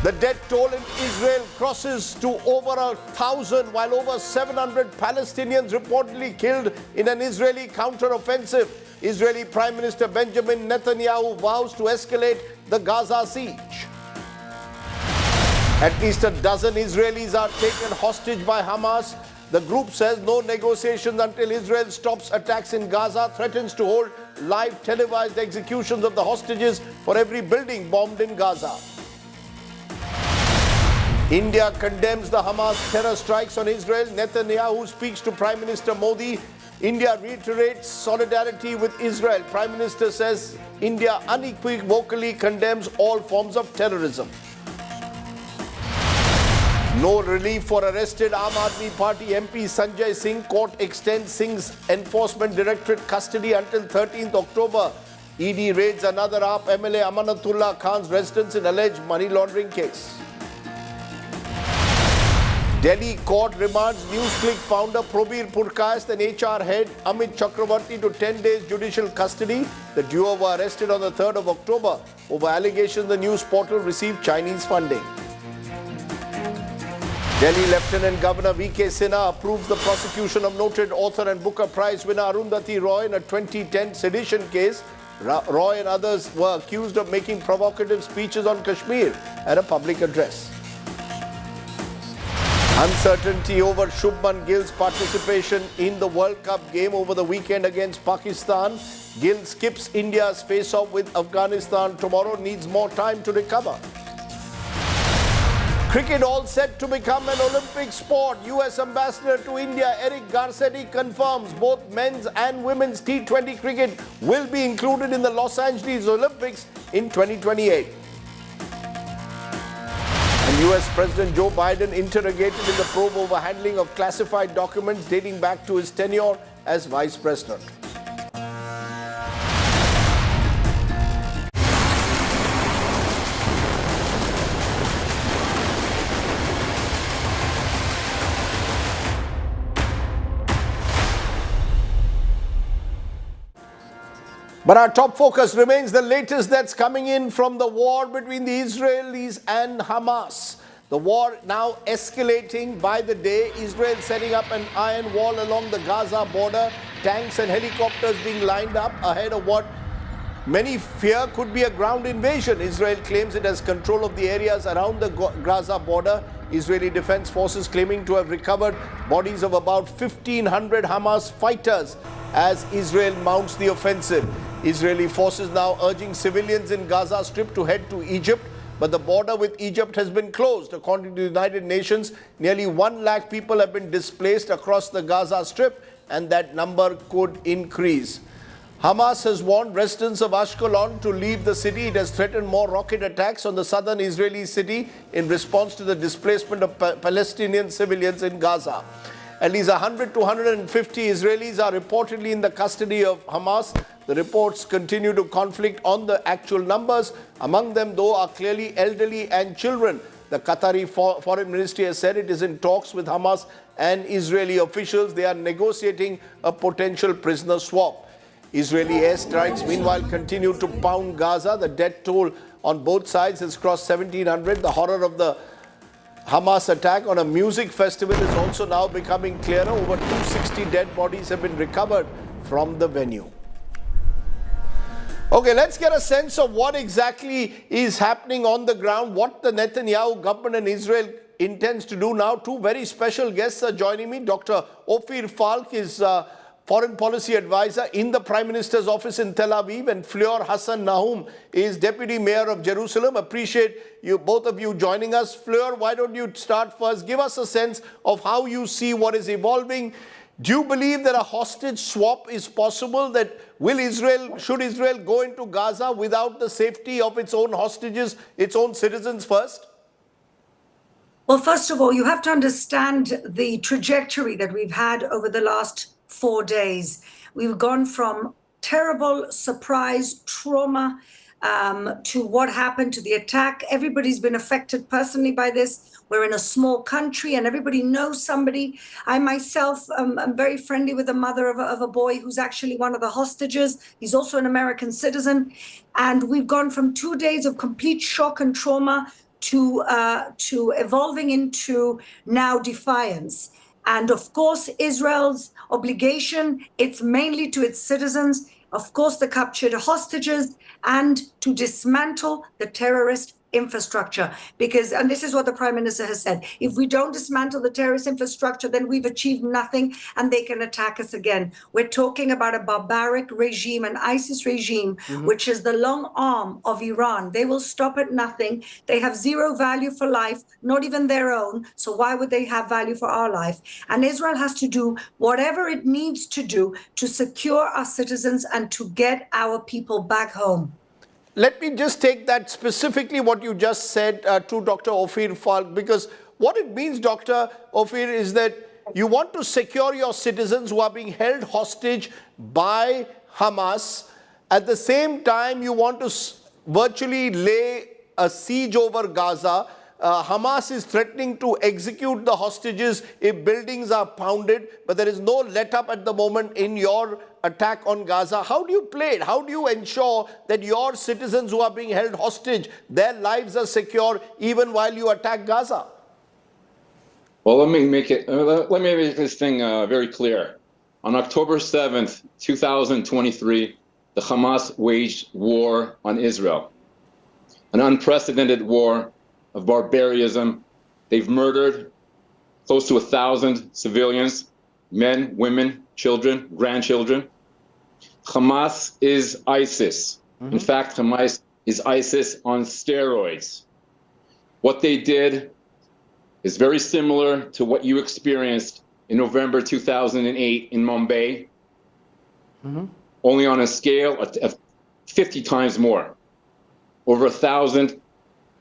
The death toll in Israel crosses to over 1,000, while over 700 Palestinians reportedly killed in an Israeli counter-offensive. Israeli Prime Minister Benjamin Netanyahu vows to escalate the Gaza siege. At least a dozen Israelis are taken hostage by Hamas. The group says no negotiations until Israel stops attacks in Gaza, threatens to hold live televised executions of the hostages for every building bombed in Gaza. India condemns the Hamas terror strikes on Israel. Netanyahu speaks to Prime Minister Modi. India reiterates solidarity with Israel. Prime Minister says India unequivocally condemns all forms of terrorism. No relief for arrested Aam Aadmi Party MP Sanjay Singh. Court extends Singh's Enforcement Directorate custody until 13th October. ED raids another AAP MLA Amanatullah Khan's residence in alleged money laundering case. Delhi court remands NewsClick founder Probir Purkayast and HR head Amit Chakravarti to 10 days judicial custody. The duo were arrested on the 3rd of October over allegations the news portal received Chinese funding. Delhi Lieutenant Governor V.K. Sinha approves the prosecution of noted author and Booker Prize winner Arundhati Roy in a 2010 sedition case. Roy and others were accused of making provocative speeches on Kashmir at a public address. Uncertainty over Shubman Gill's participation in the World Cup game over the weekend against Pakistan. Gill skips India's face-off with Afghanistan tomorrow, needs more time to recover. Cricket all set to become an Olympic sport. US Ambassador to India Eric Garcetti confirms both men's and women's T20 cricket will be included in the Los Angeles Olympics in 2028. And US President Joe Biden interrogated in the probe over handling of classified documents dating back to his tenure as Vice President. But our top focus remains the latest that's coming in from the war between the Israelis and Hamas. The war now escalating by the day. Israel setting up an iron wall along the Gaza border. Tanks and helicopters being lined up ahead of what many fear could be a ground invasion. Israel claims it has control of the areas around the Gaza border. Israeli Defense Forces claiming to have recovered bodies of about 1,500 Hamas fighters as Israel mounts the offensive. Israeli forces now urging civilians in Gaza Strip to head to Egypt, but the border with Egypt has been closed. According to the United Nations, nearly 1 lakh people have been displaced across the Gaza Strip, and that number could increase. Hamas has warned residents of Ashkelon to leave the city. It has threatened more rocket attacks on the southern Israeli city in response to the displacement of Palestinian civilians in Gaza. At least 100 to 150 Israelis are reportedly in the custody of Hamas. The reports continue to conflict on the actual numbers. Among them, though, are clearly elderly and children. The Qatari Foreign Ministry has said it is in talks with Hamas and Israeli officials. They are negotiating a potential prisoner swap. Israeli airstrikes, meanwhile, continue to pound Gaza. The death toll on both sides has crossed 1,700. The horror of the Hamas attack on a music festival is also now becoming clearer. Over 260 dead bodies have been recovered from the venue. Okay, let's get a sense of what exactly is happening on the ground, what the Netanyahu government and Israel intends to do now. Two very special guests are joining me. Dr. Ophir Falk is Foreign Policy Advisor in the Prime Minister's office in Tel Aviv, and Fleur Hassan Nahum is Deputy Mayor of Jerusalem. Appreciate you, both of you, joining us. Fleur, why don't you start first? Give us a sense of how you see what is evolving. Do you believe that a hostage swap is possible? That should Israel go into Gaza without the safety of its own hostages, its own citizens first? Well, first of all, you have to understand the trajectory that we've had over the last 4 days. We've gone from terrible surprise, trauma, to what happened to the attack. Everybody's been affected personally by this. We're in a small country and everybody knows somebody. I myself am very friendly with the mother of a boy who's actually one of the hostages. He's also an American citizen. And we've gone from 2 days of complete shock and trauma to evolving into now defiance. And of course, Israel's obligation, it's mainly to its citizens, of course, the captured hostages, and to dismantle the terrorist infrastructure. Because, and this is what the Prime Minister has said, if we don't dismantle the terrorist infrastructure, then we've achieved nothing and they can attack us again. We're talking about a barbaric regime, an ISIS regime, which is the long arm of Iran. They will stop at nothing. They have zero value for life, not even their own. So why would they have value for our life? And Israel has to do whatever it needs to do to secure our citizens and to get our people back home. Let me just take that specifically what you just said to Dr. Ophir Falk, because what it means, Dr. Ophir, is that you want to secure your citizens who are being held hostage by Hamas. At the same time, you want to virtually lay a siege over Gaza. Hamas is threatening to execute the hostages if buildings are pounded, but there is no let up at the moment in your attack on Gaza. How do you play it? How do you ensure that your citizens who are being held hostage, their lives are secure even while you attack Gaza? Well, let me make this thing very clear. On October 7th, 2023, the Hamas waged war on Israel, an unprecedented war of barbarism. They've murdered close to 1,000 civilians, men, women, children, grandchildren. Hamas is ISIS. In fact, Hamas is ISIS on steroids. What they did is very similar to what you experienced in November 2008 in Mumbai, only on a scale of 50 times more. Over 1,000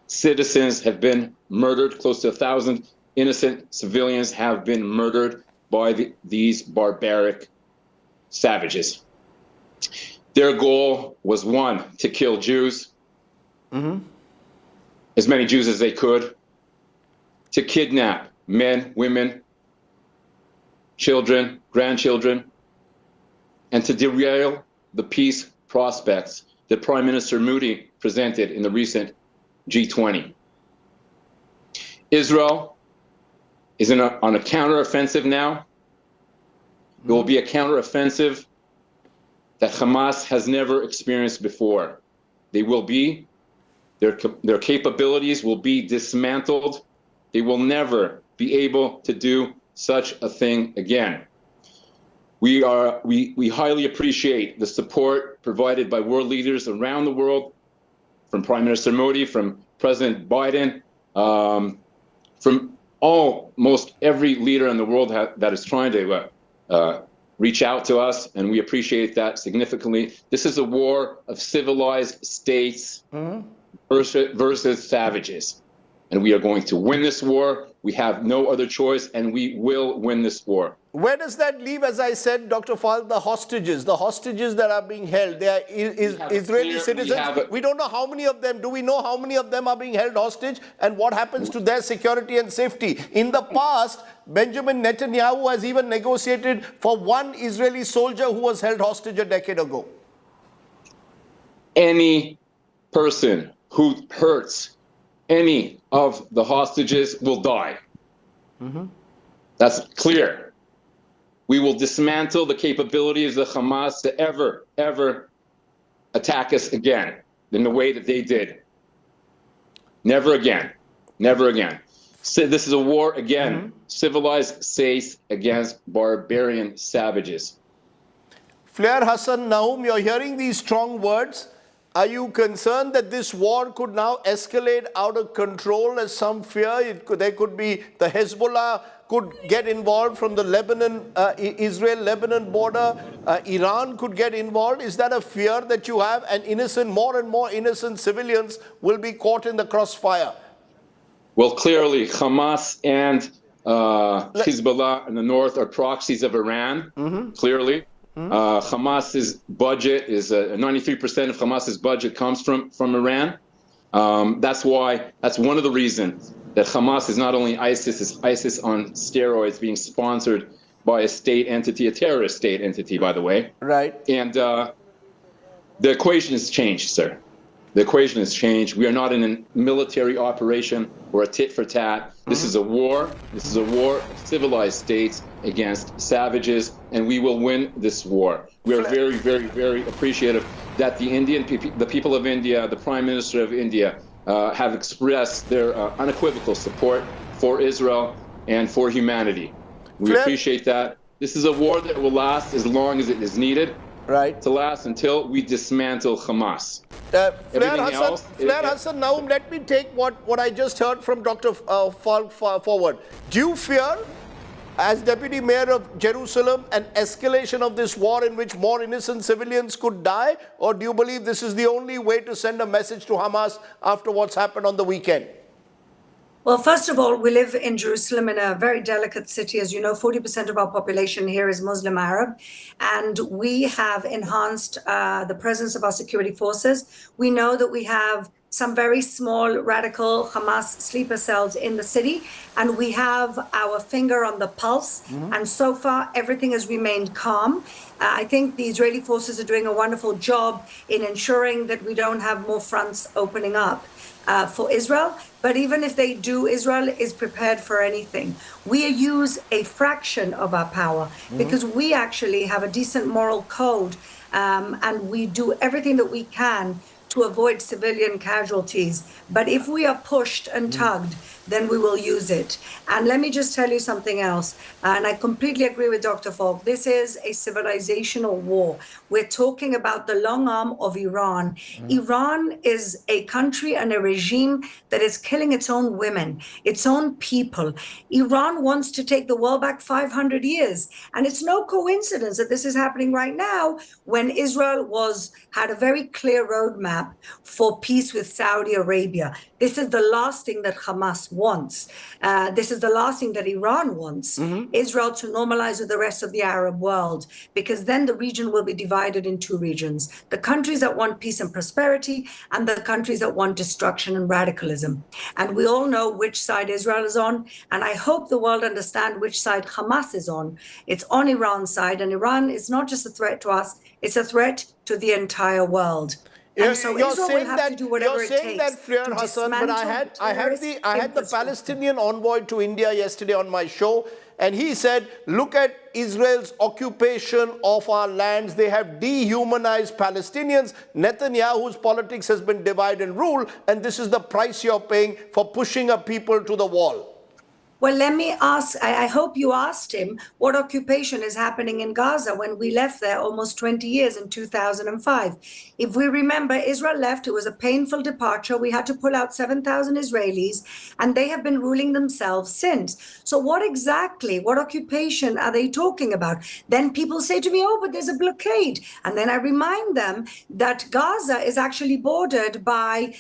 citizens have been murdered, close to 1,000 innocent civilians have been murdered by these barbaric savages. Their goal was, one, to kill Jews, as many Jews as they could, to kidnap men, women, children, grandchildren, and to derail the peace prospects that Prime Minister Modi presented in the recent G20. Israel is on a counteroffensive now. It will be a counteroffensive that Hamas has never experienced before. Their capabilities will be dismantled. They will never be able to do such a thing again. We highly appreciate the support provided by world leaders around the world, from Prime Minister Modi, from President Biden, from almost every leader in the world that is trying to reach out to us, and we appreciate that significantly. This is a war of civilized states versus savages, and we are going to win this war. We have no other choice, and we will win this war. Where does that leave, as I said, Dr. Falk, the hostages that are being held? They are Israeli citizens. We don't know how many of them. Do we know how many of them are being held hostage and what happens to their security and safety? In the past, Benjamin Netanyahu has even negotiated for one Israeli soldier who was held hostage a decade ago. Any person who hurts any of the hostages will die. That's clear. We will dismantle the capabilities of Hamas to ever attack us again in the way that they did. Never again. Never again. So this is a war again, civilized states against barbarian savages. Flair Hassan Naum, you're hearing these strong words. Are you concerned that this war could now escalate out of control, as some fear? There could be the Hezbollah could get involved from the Israel-Lebanon border. Iran could get involved. Is that a fear that you have? And more and more innocent civilians will be caught in the crossfire. Well, clearly, Hamas and Hezbollah in the north are proxies of Iran, clearly. Hamas's budget is 93% of Hamas's budget comes from Iran. That's one of the reasons that Hamas is not only ISIS, it's ISIS on steroids, being sponsored by a state entity, a terrorist state entity, by the way. Right. And the equation has changed, sir. The equation has changed. We are not in a military operation or a tit for tat. This is a war. This is a war of civilized states against savages, and we will win this war. We are very, very, very appreciative that the people of India, the Prime Minister of India, have expressed their unequivocal support for Israel and for humanity. We appreciate that. This is a war that will last as long as it is needed. Right. To last until we dismantle Hamas. Flair Hassan, now let me take what I just heard from Dr. Falk forward. Do you fear, as Deputy Mayor of Jerusalem, an escalation of this war in which more innocent civilians could die? Or do you believe this is the only way to send a message to Hamas after what's happened on the weekend? Well, first of all, we live in Jerusalem, in a very delicate city. As you know, 40% of our population here is Muslim Arab, and we have enhanced the presence of our security forces. We know that we have some very small radical Hamas sleeper cells in the city, and we have our finger on the pulse. And so far, everything has remained calm. I think the Israeli forces are doing a wonderful job in ensuring that we don't have more fronts opening up for Israel. But even if they do, Israel is prepared for anything. We use a fraction of our power because we actually have a decent moral code, and we do everything that we can to avoid civilian casualties. But if we are pushed and tugged, then we will use it. And let me just tell you something else. And I completely agree with Dr. Falk. This is a civilizational war. We're talking about the long arm of Iran. Iran is a country and a regime that is killing its own women, its own people. Iran wants to take the world back 500 years. And it's no coincidence that this is happening right now when Israel had a very clear roadmap for peace with Saudi Arabia. This is the last thing that Hamas wants. This is the last thing that Iran wants, Israel to normalize with the rest of the Arab world, because then the region will be divided in two regions: the countries that want peace and prosperity and the countries that want destruction and radicalism. And we all know which side Israel is on, and I hope the world understand which side Hamas is on. It's on Iran's side, and Iran is not just a threat to us, it's a threat to the entire world. And so you're Israel saying will have to do whatever it takes that, Flair to Hassan, but I had the dismantle Palestinian envoy to India yesterday on my show, and he said, look at Israel's occupation of our lands. They have dehumanized Palestinians. Netanyahu's politics has been divide and rule, and this is the price you're paying for pushing a people to the wall. Well, let me ask, I hope you asked him what occupation is happening in Gaza when we left there almost 20 years in 2005. If we remember, Israel left, it was a painful departure. We had to pull out 7,000 Israelis, and they have been ruling themselves since. So what occupation are they talking about? Then people say to me, oh, but there's a blockade. And then I remind them that Gaza is actually bordered by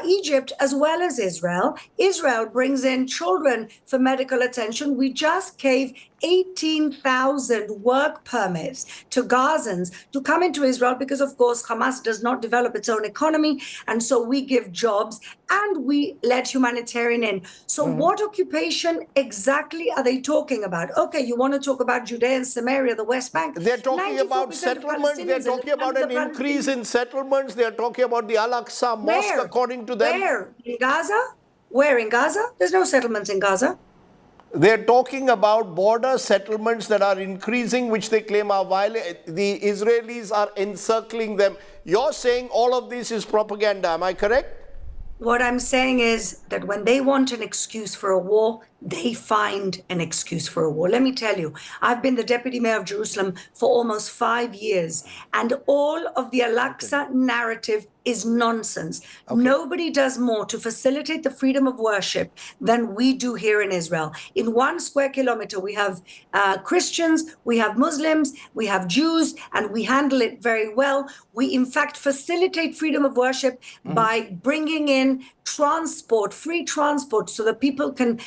Egypt as well as Israel. Israel brings in children for medical attention. We just gave 18,000 work permits to Gazans to come into Israel because, of course, Hamas does not develop its own economy. And so we give jobs and we let humanitarian in. So what occupation exactly are they talking about? Okay, you want to talk about Judea and Samaria, the West Bank. They're talking about settlements. They're talking about an increase in settlements. They're talking about the Al-Aqsa Mosque, according to them. Where? In Gaza? Where in Gaza? There's no settlements in Gaza. They're talking about border settlements that are increasing, which they claim are violent. The Israelis are encircling them. You're saying all of this is propaganda. Am I correct? What I'm saying is that when they want an excuse for a war, they find an excuse for a war. Let me tell you, I've been the deputy mayor of Jerusalem for almost 5 years, and all of the Al-Aqsa narrative is nonsense. Nobody does more to facilitate the freedom of worship than we do here in Israel. In 1 square kilometer, we have Christians, we have Muslims, we have Jews, and we handle it very well. We, in fact, facilitate freedom of worship by bringing in transport, free transport, so that people can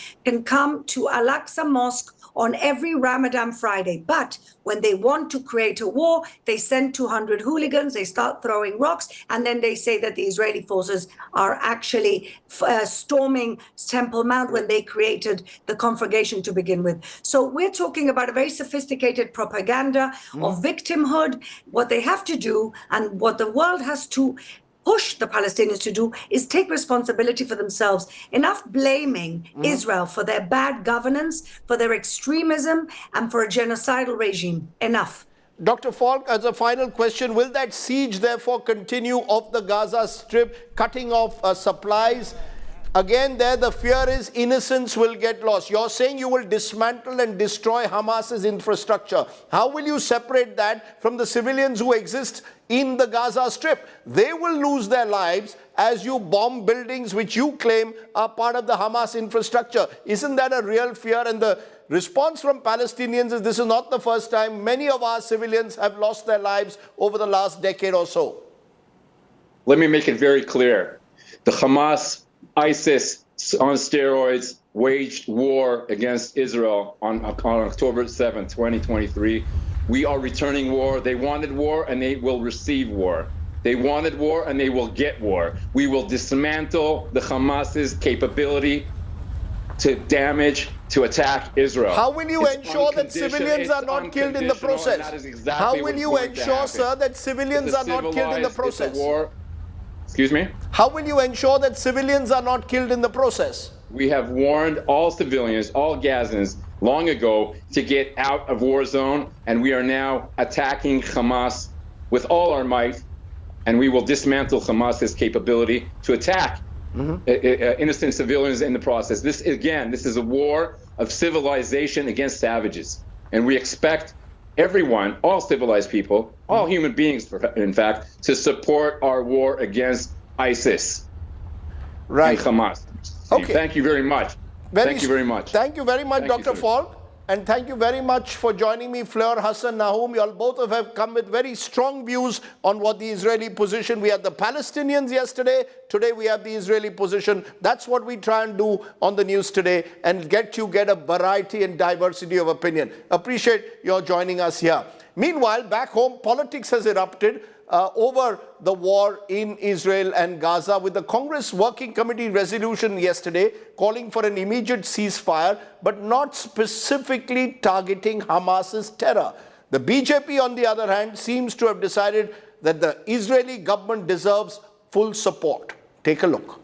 come to Al-Aqsa Mosque on every Ramadan Friday. But when they want to create a war, they send 200 hooligans, they start throwing rocks, and then they say that the Israeli forces are actually storming Temple Mount when they created the conflagration to begin with. So we're talking about a very sophisticated propaganda of victimhood. What they have to do and what the world has to push the Palestinians to do is take responsibility for themselves. Enough blaming Israel for their bad governance, for their extremism, and for a genocidal regime. Enough. Dr. Falk, as a final question, will that siege therefore continue of the Gaza Strip, cutting off supplies? Again, there the fear is innocents will get lost. You're saying you will dismantle and destroy Hamas's infrastructure. How will you separate that from the civilians who exist in the Gaza Strip? They will lose their lives as you bomb buildings which you claim are part of the Hamas infrastructure. Isn't that a real fear? And the response from Palestinians is this is not the first time. Many of our civilians have lost their lives over the last decade or so. Let me make it very clear. The Hamas, ISIS on steroids, waged war against Israel on October 7, 2023. We are returning war. They wanted war and they will receive war. They wanted war and they will get war. We will dismantle the Hamas's capability to damage, to attack Israel. How will you ensure that civilians are not killed in the process? How will you ensure, sir, that civilians are not killed in the process? Excuse me? How will you ensure that civilians are not killed in the process? We have warned all civilians, all Gazans, long ago to get out of war zone, and we are now attacking Hamas with all our might, and we will dismantle Hamas's capability to attack innocent civilians in the process. This is a war of civilization against savages, and we expect everyone, all civilized people, all human beings, in fact, to support our war against ISIS and Hamas. Okay. Thank you very much. Thank you very much. Thank you very much, Dr. Falk. And thank you very much for joining me, Fleur, Hassan, Nahum. You all both have come with very strong views on what the Israeli position. We had the Palestinians yesterday. Today we have the Israeli position. That's what we try and do on the news today and get a variety and diversity of opinion. Appreciate your joining us here. Meanwhile, back home, politics has erupted over the war in Israel and Gaza, with the Congress Working Committee resolution yesterday calling for an immediate ceasefire, but not specifically targeting Hamas's terror. The BJP, on the other hand, seems to have decided that the Israeli government deserves full support. Take a look.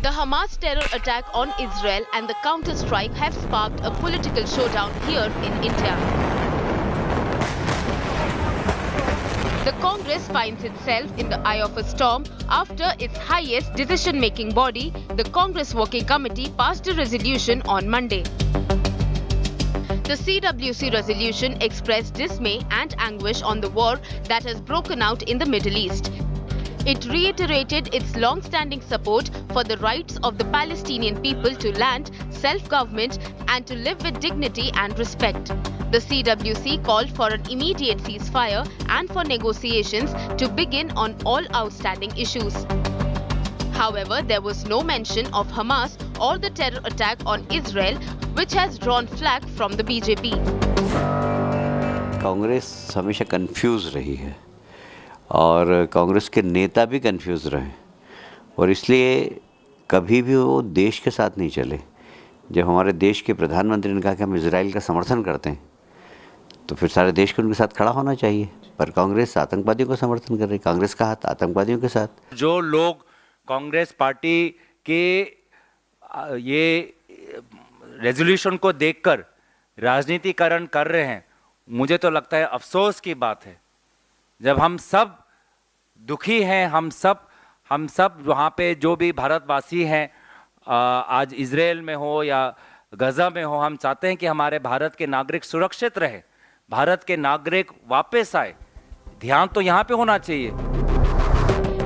The Hamas terror attack on Israel and the counter-strike have sparked a political showdown here in India. The Congress finds itself in the eye of a storm after its highest decision-making body, the Congress Working Committee, passed a resolution on Monday. The CWC resolution expressed dismay and anguish on the war that has broken out in the Middle East. It reiterated its long-standing support for the rights of the Palestinian people to land, self-government, and to live with dignity and respect. The CWC called for an immediate ceasefire and for negotiations to begin on all outstanding issues. However, there was no mention of Hamas or the terror attack on Israel, which has drawn flack from the BJP. Congress हमेशा confuse रही है और कांग्रेस के नेता भी confuse रहे और इसलिए कभी भी वो देश के साथ नहीं चले। जब हमारे देश के प्रधानमंत्री ने कहा कि हम इजराइल का समर्थन करते हैं तो फिर सारे देश को उनके साथ खड़ा होना चाहिए, पर कांग्रेस आतंकवादियों को समर्थन कर रही। कांग्रेस का हाथ आतंकवादियों के साथ। जो लोग कांग्रेस पार्टी के ये रेजोल्यूशन को देखकर राजनीतिकरण कर रहे हैं, मुझे तो लगता है अफसोस की बात है। जब हम सब दुखी हैं, हम सब वहाँ पे जो भी भारतवासी हैं, आज इजराइल में हो या गजा में हो, हम चाहते हैं कि हमारे भारत के नागरिक सुरक्षित रहे, भारत के नागरिक वापस आए। ध्यान तो यहाँ पे होना चाहिए।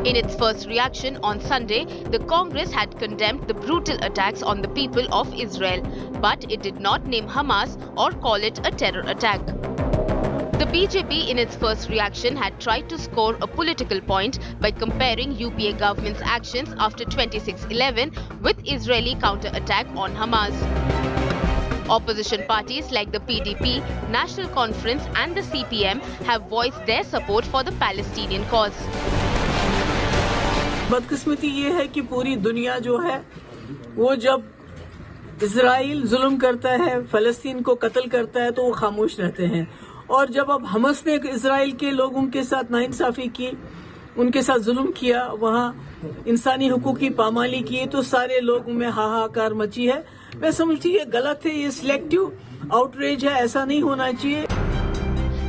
In its first reaction on Sunday, the Congress had condemned the brutal attacks on the people of Israel, but it did not name Hamas or call it a terror attack. The BJP, in its first reaction, had tried to score a political point by comparing UPA government's actions after 26/11 with Israeli counter-attack on Hamas. Opposition parties like the PDP, National Conference and the CPM have voiced their support for the Palestinian cause. बदकिस्मती ये है कि पूरी दुनिया जो है वो जब इजराइल जुल्म करता है, फ़लस्तीन को कत्ल करता है तो वो खामोश रहते हैं। और जब अब हमस ने इजराइल के लोगों के साथ नाइंसाफ़ी की, उनके साथ जुल्म किया, वहाँ इंसानी हुकूक की पामाली की, तो सारे लोगों में हाहाकार मची है। मैं समझती हूँ ये गलत है, ये सिलेक्टिव आउटरीच है, ऐसा नहीं होना चाहिए।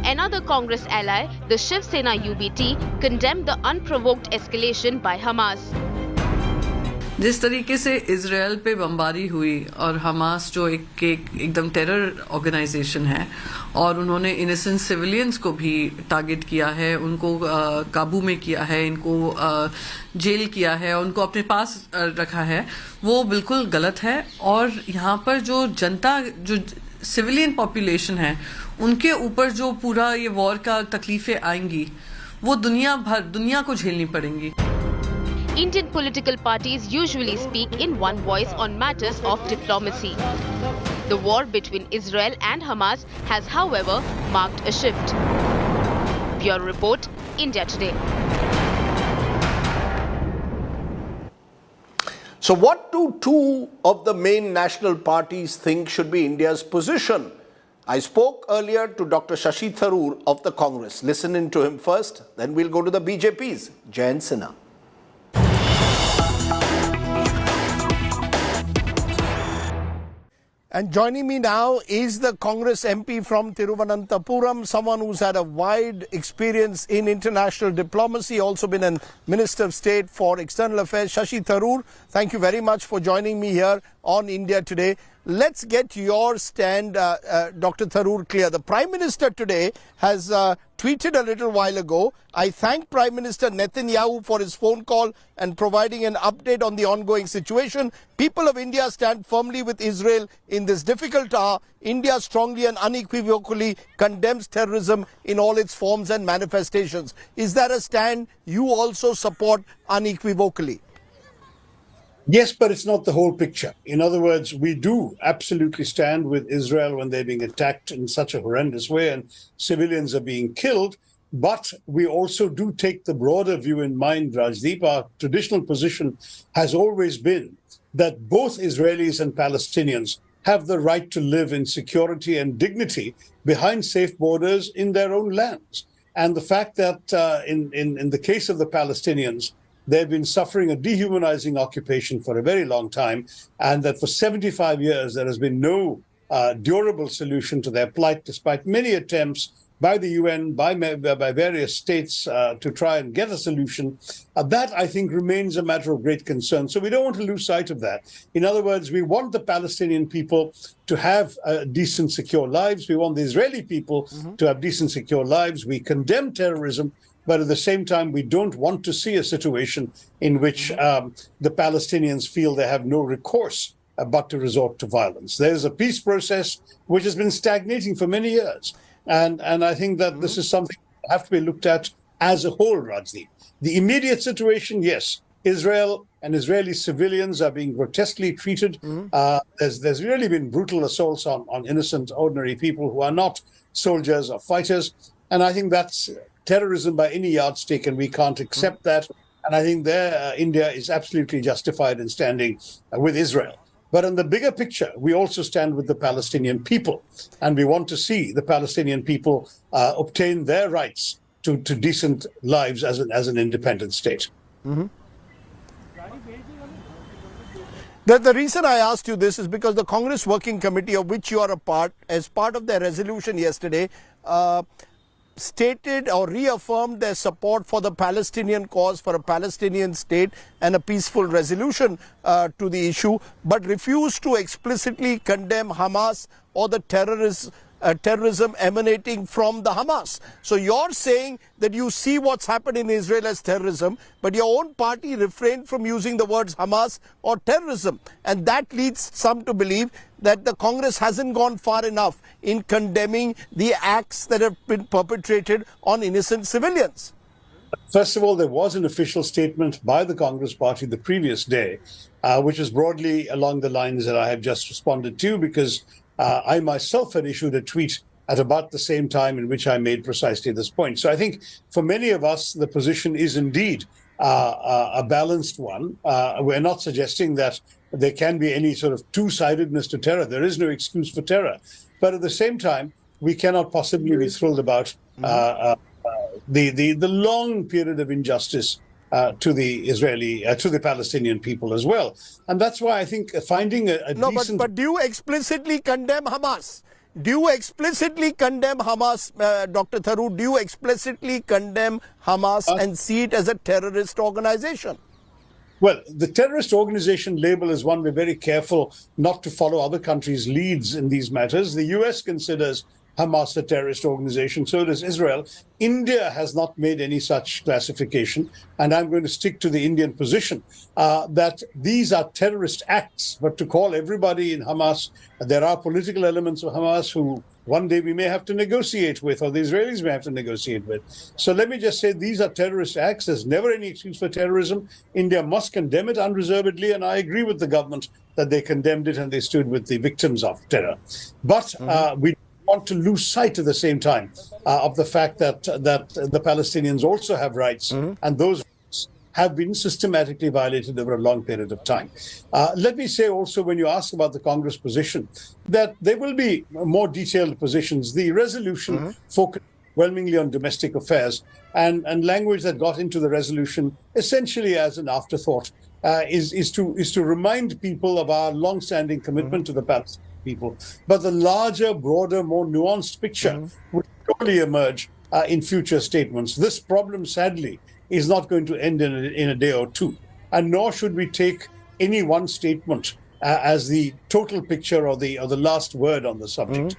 Another Congress ally, the Shiv Sena UBT, condemned the unprovoked escalation by Hamas. जिस तरीके से इजराइल पे बमबारी हुई और हमास जो एकदम टेरर ऑर्गेनाइजेशन है और उन्होंने इनोसेंट सिविलियंस को भी टारगेट किया है, उनको काबू में किया है, इनको जेल किया है, उनको अपने पास रखा है, वो बिल्कुल गलत है। और यहाँ पर जो जनता, जो सिविलियन पॉपुलेशन है, उनके ऊपर जो पूरा ये वॉर का तकलीफें आएंगी, वो दुनिया को झेलनी पड़ेंगी। Indian political parties usually speak in one voice on matters of diplomacy. The war between Israel and Hamas has, however, marked a shift. Bureau Report, India Today. So what do two of the main national parties think should be India's position? I spoke earlier to Dr. Shashi Tharoor of the Congress. Listen in to him first, then we'll go to the BJP's Jayant Sinha. And joining me now is the Congress MP from Thiruvananthapuram, someone who's had a wide experience in international diplomacy, also been a Minister of State for External Affairs. Shashi Tharoor, thank you very much for joining me here on India Today. Let's get your stand, Dr. Tharoor, clear. The Prime Minister today has tweeted a little while ago, I thank Prime Minister Netanyahu for his phone call and providing an update on the ongoing situation. People of India stand firmly with Israel in this difficult hour. India strongly and unequivocally condemns terrorism in all its forms and manifestations. Is that a stand you also support unequivocally? Yes, but it's not the whole picture. In other words, we do absolutely stand with Israel when they're being attacked in such a horrendous way and civilians are being killed. But we also do take the broader view in mind, Rajdeep. Our traditional position has always been that both Israelis and Palestinians have the right to live in security and dignity behind safe borders in their own lands. And the fact that in the case of the Palestinians, they've been suffering a dehumanizing occupation for a very long time, and that for 75 years there has been no durable solution to their plight, despite many attempts by the UN, by various states to try and get a solution. That, I think, remains a matter of great concern. So we don't want to lose sight of that. In other words, we want the Palestinian people to have decent, secure lives. We want the Israeli people to have decent, secure lives. We condemn terrorism. But at the same time, we don't want to see a situation in which the Palestinians feel they have no recourse but to resort to violence. There's a peace process which has been stagnating for many years. And I think that this is something that have to be looked at as a whole, Rajdeep. The immediate situation, yes, Israel and Israeli civilians are being grotesquely treated. There's really been brutal assaults on innocent, ordinary people who are not soldiers or fighters. And I think that's terrorism by any yardstick, and we can't accept that. And I think India is absolutely justified in standing with Israel. But in the bigger picture, we also stand with the Palestinian people, and we want to see the Palestinian people obtain their rights to decent lives as an independent state. The reason I asked you this is because the Congress Working Committee, of which you are a part, as part of their resolution yesterday, stated or reaffirmed their support for the Palestinian cause, for a Palestinian state and a peaceful resolution to the issue, but refused to explicitly condemn Hamas or the terrorism emanating from the Hamas. So you're saying that you see what's happened in Israel as terrorism, but your own party refrained from using the words Hamas or terrorism. And that leads some to believe that the Congress hasn't gone far enough in condemning the acts that have been perpetrated on innocent civilians. First of all, there was an official statement by the Congress party the previous day, which was broadly along the lines that I have just responded to, because I myself had issued a tweet at about the same time in which I made precisely this point. So I think for many of us, the position is indeed a balanced one. We're not suggesting that there can be any sort of two-sidedness to terror. There is no excuse for terror. But at the same time, we cannot possibly be thrilled about the long period of injustice to the Palestinian people as well. And that's why I think finding a decent... But do you explicitly condemn Hamas? Do you explicitly condemn Hamas, Dr. Tharoor? Do you explicitly condemn Hamas and see it as a terrorist organization? Well, the terrorist organization label is one we're very careful not to follow other countries' leads in these matters. The US considers Hamas a terrorist organization, so does Israel. India has not made any such classification, and I'm going to stick to the Indian position that these are terrorist acts. But to call everybody in Hamas, there are political elements of Hamas who one day we may have to negotiate with, or the Israelis may have to negotiate with. So let me just say these are terrorist acts. There's never any excuse for terrorism. India must condemn it unreservedly, and I agree with the government that they condemned it and they stood with the victims of terror. But we want to lose sight at the same time of the fact that the Palestinians also have rights, and those rights have been systematically violated over a long period of time. Let me say also, when you ask about the Congress position, that there will be more detailed positions. The resolution focused overwhelmingly on domestic affairs, and language that got into the resolution essentially as an afterthought is to remind people of our long-standing commitment to the Palestinian people. But the larger, broader, more nuanced picture will surely emerge in future statements. This problem, sadly, is not going to end in a day or two, and nor should we take any one statement as the total picture or the last word on the subject.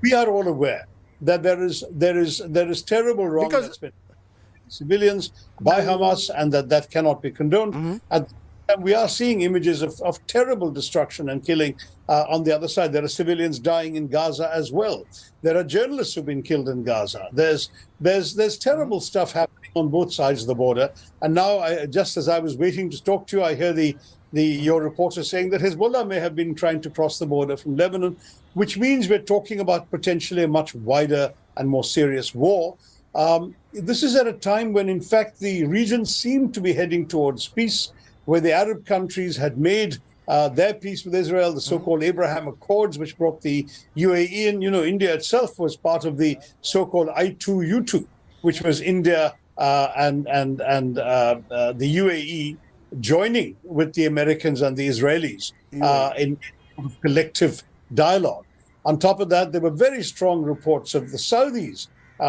We are all aware that there is terrible wrong that's been civilians by Hamas, and that cannot be condoned. And we are seeing images of terrible destruction and killing on the other side. There are civilians dying in Gaza as well. There are journalists who've been killed in Gaza. There's terrible stuff happening on both sides of the border. And now, just as I was waiting to talk to you, I hear your reporter saying that Hezbollah may have been trying to cross the border from Lebanon, which means we're talking about potentially a much wider and more serious war. This is at a time when, in fact, the region seemed to be heading towards peace, where the Arab countries had made their peace with Israel, the so-called Abraham Accords, which brought the UAE in. You know, India itself was part of the so-called I2U2, which was India and the UAE joining with the Americans and the Israelis in collective dialogue. On top of that, there were very strong reports of the Saudis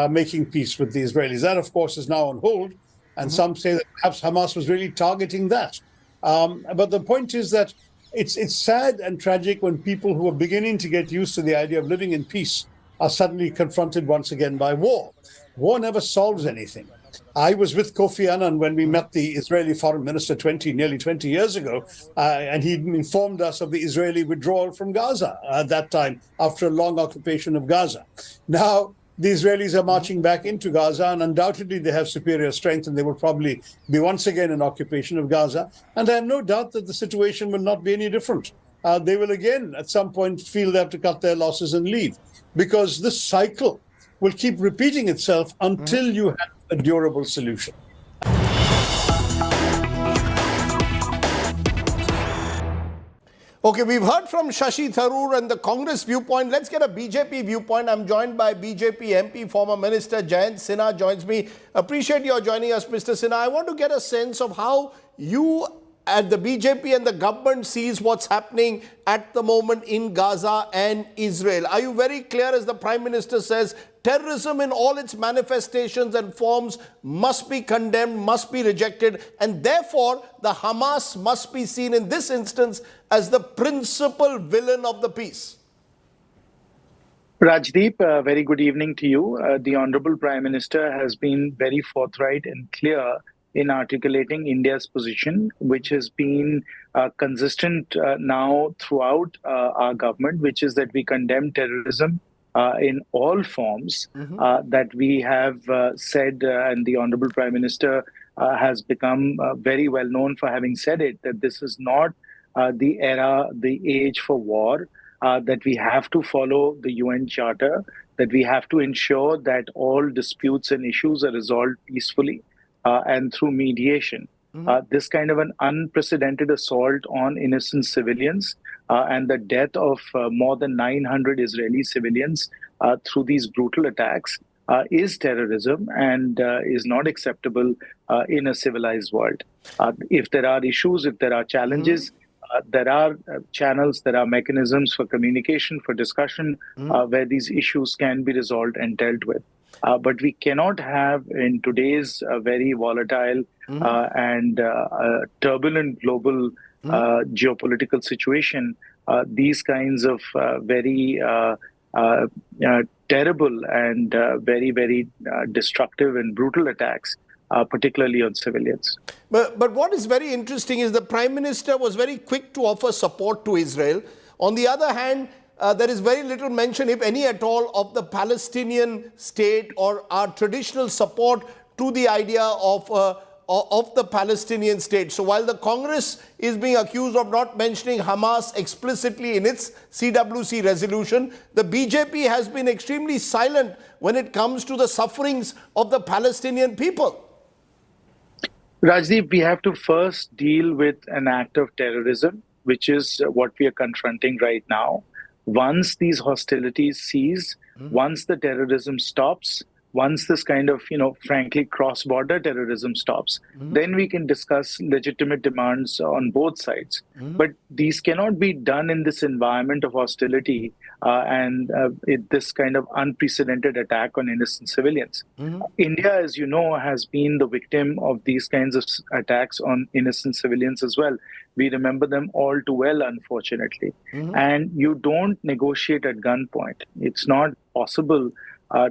making peace with the Israelis. That, of course, is now on hold. And some say that perhaps Hamas was really targeting that. But the point is that it's sad and tragic when people who are beginning to get used to the idea of living in peace are suddenly confronted once again by war. War never solves anything. I was with Kofi Annan when we met the Israeli foreign minister nearly 20 years ago, and he informed us of the Israeli withdrawal from Gaza at that time, after a long occupation of Gaza. Now, the Israelis are marching back into Gaza, and undoubtedly they have superior strength, and they will probably be once again in occupation of Gaza. And I have no doubt that the situation will not be any different. They will again, at some point, feel they have to cut their losses and leave, because this cycle will keep repeating itself until you have a durable solution. Okay, we've heard from Shashi Tharoor and the Congress viewpoint. Let's get a BJP viewpoint. I'm joined by BJP MP, former Minister Jayant Sinha joins me. Appreciate your joining us, Mr. Sinha. I want to get a sense of how you at the BJP and the government sees what's happening at the moment in Gaza and Israel. Are you very clear, as the Prime Minister says, terrorism in all its manifestations and forms must be condemned, must be rejected, and therefore the Hamas must be seen in this instance as the principal villain of the peace? Rajdeep, very good evening to you. The Honorable Prime Minister has been very forthright and clear in articulating India's position, which has been consistent now throughout our government, which is that we condemn terrorism in all forms, that we have said, and the Honorable Prime Minister has become very well known for having said it, that this is not the era, the age for war, that we have to follow the UN Charter, that we have to ensure that all disputes and issues are resolved peacefully and through mediation. This kind of an unprecedented assault on innocent civilians and the death of more than 900 Israeli civilians through these brutal attacks is terrorism and is not acceptable in a civilized world. If there are issues, if there are challenges, there are channels, there are mechanisms for communication, for discussion, where these issues can be resolved and dealt with. But we cannot have, in today's very volatile and turbulent global geopolitical situation, these kinds of very terrible and very, very destructive and brutal attacks, particularly on civilians. But what is very interesting is the Prime Minister was very quick to offer support to Israel. On the other hand, there is very little mention, if any at all, of the Palestinian state or our traditional support to the idea of the Palestinian state. So while the Congress is being accused of not mentioning Hamas explicitly in its CWC resolution, the BJP has been extremely silent when it comes to the sufferings of the Palestinian people. Rajdeep, we have to first deal with an act of terrorism, which is what we are confronting right now. Once these hostilities cease, once the terrorism stops, once this kind of, frankly, cross-border terrorism stops, then we can discuss legitimate demands on both sides. But these cannot be done in this environment of hostility and this kind of unprecedented attack on innocent civilians. India, as you know, has been the victim of these kinds of attacks on innocent civilians as well. We remember them all too well, unfortunately. And you don't negotiate at gunpoint. It's not possible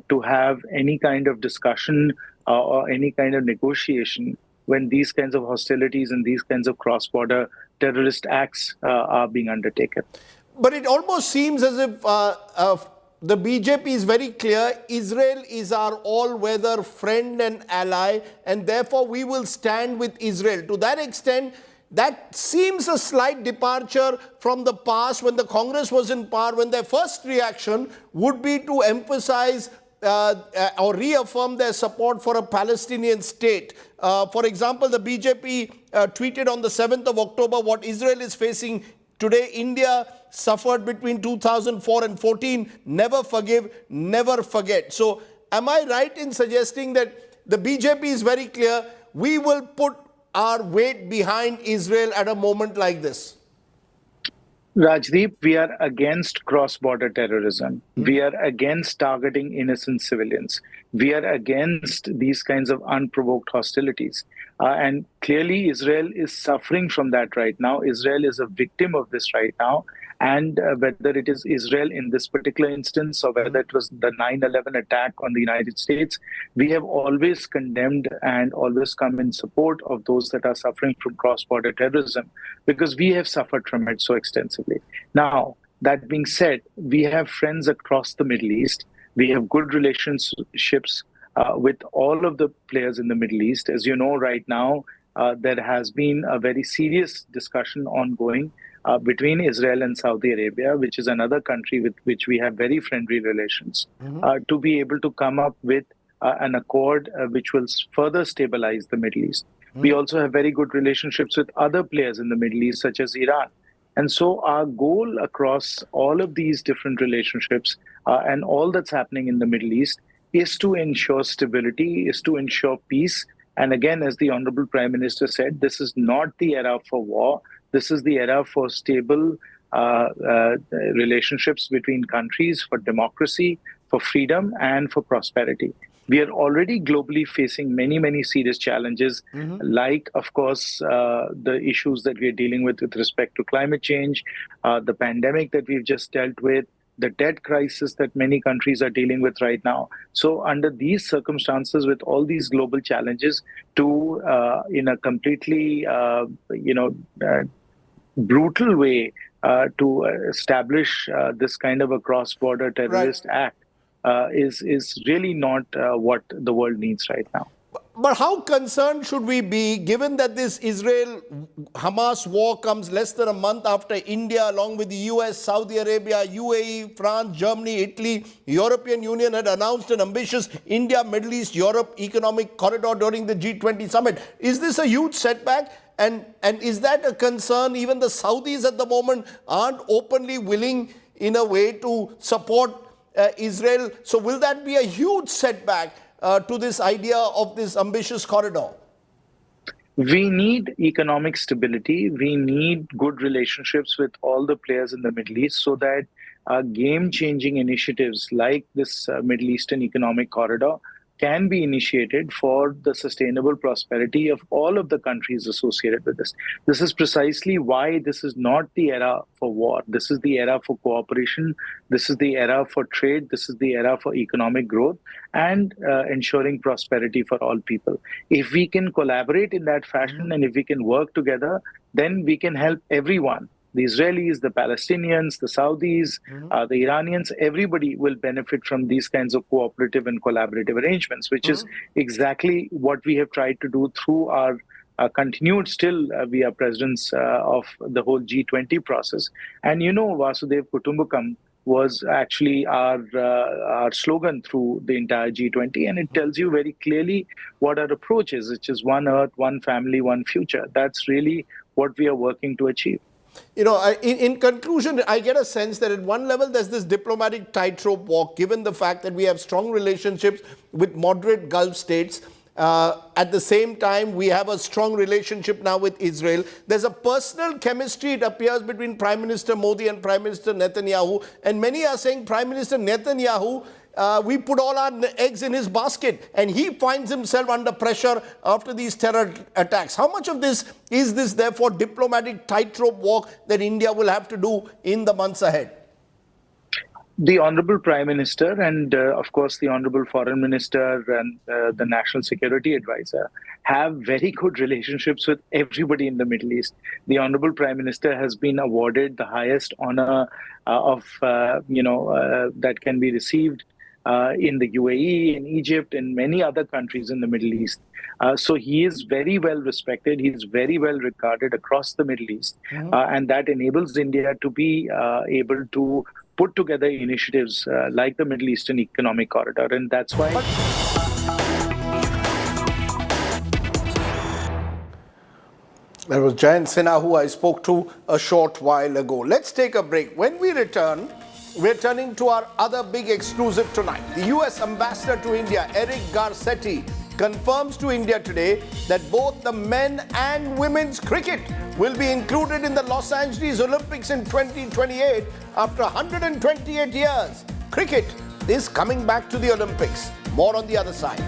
to have any kind of discussion or any kind of negotiation when these kinds of hostilities and these kinds of cross-border terrorist acts are being undertaken. But it almost seems as if the BJP is very clear, Israel is our all-weather friend and ally, and therefore we will stand with Israel. To that extent, that seems a slight departure from the past when the Congress was in power, when their first reaction would be to emphasize or reaffirm their support for a Palestinian state. For example, the BJP tweeted on the 7th of October what Israel is facing today. India suffered between 2004 and 14. Never forgive, never forget. So am I right in suggesting that the BJP is very clear, we will put our weight behind Israel at a moment like this? Rajdeep, we are against cross-border terrorism. We are against targeting innocent civilians. We are against these kinds of unprovoked hostilities. And clearly, Israel is suffering from that right now. Israel is a victim of this right now. And whether it is Israel in this particular instance or whether it was the 9/11 attack on the United States, we have always condemned and always come in support of those that are suffering from cross-border terrorism because we have suffered from it so extensively. Now, that being said, we have friends across the Middle East. We have good relationships with all of the players in the Middle East. As you know, right now, there has been a very serious discussion ongoing between Israel and Saudi Arabia, which is another country with which we have very friendly relations, to be able to come up with an accord which will further stabilize the Middle East. We also have very good relationships with other players in the Middle East, such as Iran. And so our goal across all of these different relationships and all that's happening in the Middle East is to ensure stability, is to ensure peace. And again, as the Honorable Prime Minister said, this is not the era for war. This is the era for stable relationships between countries, for democracy, for freedom, and for prosperity. We are already globally facing many, many serious challenges, like, of course, the issues that we are dealing with respect to climate change, the pandemic that we've just dealt with, the debt crisis that many countries are dealing with right now. So under these circumstances, with all these global challenges, to in a completely, brutal way to establish this kind of a cross-border terrorist act is really not what the world needs right now. But how concerned should we be, given that this Israel-Hamas war comes less than a month after India, along with the US, Saudi Arabia, UAE, France, Germany, Italy, European Union had announced an ambitious India, Middle East, Europe economic corridor during the G20 summit. Is this a huge setback? And is that a concern? Even the Saudis at the moment aren't openly willing, in a way, to support Israel. So will that be a huge setback to this idea of this ambitious corridor? We need economic stability. We need good relationships with all the players in the Middle East so that game-changing initiatives like this Middle Eastern Economic Corridor can be initiated for the sustainable prosperity of all of the countries associated with this. This is precisely why this is not the era for war. This is the era for cooperation. This is the era for trade. This is the era for economic growth and ensuring prosperity for all people. If we can collaborate in that fashion and if we can work together, then we can help everyone. The Israelis, the Palestinians, the Saudis, the Iranians, everybody will benefit from these kinds of cooperative and collaborative arrangements, which is exactly what we have tried to do through our continued still we are presidents of the whole G20 process. And you know, Vasudev Kutumbakam was actually our slogan through the entire G20, and it tells you very clearly what our approach is, which is one earth, one family, one future. That's really what we are working to achieve. You know, in conclusion, I get a sense that at one level there's this diplomatic tightrope walk, given the fact that we have strong relationships with moderate Gulf states. At the same time, we have a strong relationship now with Israel. There's a personal chemistry, it appears, between Prime Minister Modi and Prime Minister Netanyahu. And many are saying Prime Minister Netanyahu, we put all our eggs in his basket, and he finds himself under pressure after these terror attacks. How much of this is this, therefore, diplomatic tightrope walk that India will have to do in the months ahead? The Honorable Prime Minister and, of course, the Honorable Foreign Minister and the National Security Advisor have very good relationships with everybody in the Middle East. The Honorable Prime Minister has been awarded the highest honor that can be received in the UAE, in Egypt, and many other countries in the Middle East. So he is very well respected. He is very well regarded across the Middle East. And that enables India to be able to put together initiatives like the Middle Eastern Economic Corridor. And that's why... That was Jayant Sinha, who I spoke to a short while ago. Let's take a break. When we return, we're turning to our other big exclusive tonight. The US Ambassador to India, Eric Garcetti, confirms to India today that both the men and women's cricket will be included in the Los Angeles Olympics in 2028 after 128 years. Cricket is coming back to the Olympics. More on the other side.